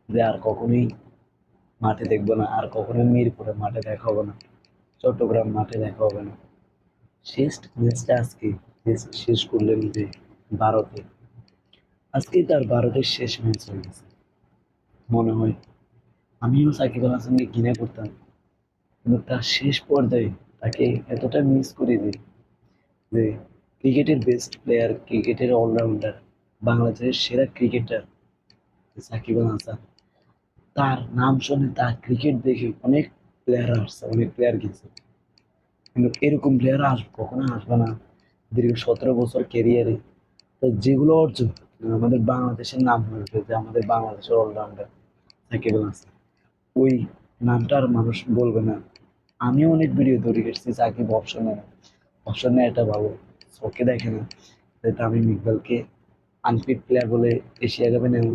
যে আর কখনোই মাঠে দেখবো না, আর কখনোই মিরপুরে মাঠে দেখা হবে না, চট্টগ্রাম মাঠে দেখা হবে না। শেষ ম্যাচটা আজকে শেষ করলেন যে ভারতে, আজকেই তার ভারতের শেষ ম্যাচ হয়ে গেছে মনে হয়। আমিও সাকিব আল হাসানকে ঘৃণা করতাম, কিন্তু তার শেষ পর্যায়ে তাকে এতটা মিস করে দিই যে ক্রিকেটের বেস্ট প্লেয়ার, ক্রিকেটের অলরাউন্ডার, বাংলাদেশের সেরা ক্রিকেটার সাকিব আল হাসান, তার নাম শুনে তার ক্রিকেট দেখে অনেক প্লেয়ার আসছে, অনেক প্লেয়ার গেছে, কিন্তু এরকম প্লেয়ার আসবে কখনো আসবে না দীর্ঘ 17 বছর ক্যারিয়ারে। তো যেগুলো অর্জন আমাদের বাংলাদেশের নাম হয়ে উঠে, যে আমাদের বাংলাদেশের অলরাউন্ডার সাকিব আল হাসান, ওই নামটা আর মানুষ বলবে না। আমিও অনেক ভিডিও তৈরি করছি সাকিব অপশন নেয় না, অপশন নেয় এটা ভালো, চোখে দেখে না যে তামিম ইকবালকে আনফিট প্লেয়ার বলে এশিয়া কাপে নেওয়া